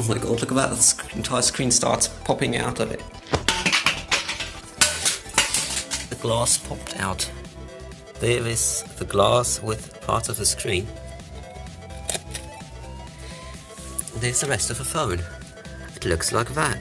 Oh my god, look at that, the entire screen starts popping out of it. The glass popped out. There is the glass with part of the screen. There's the rest of the phone. It looks like that.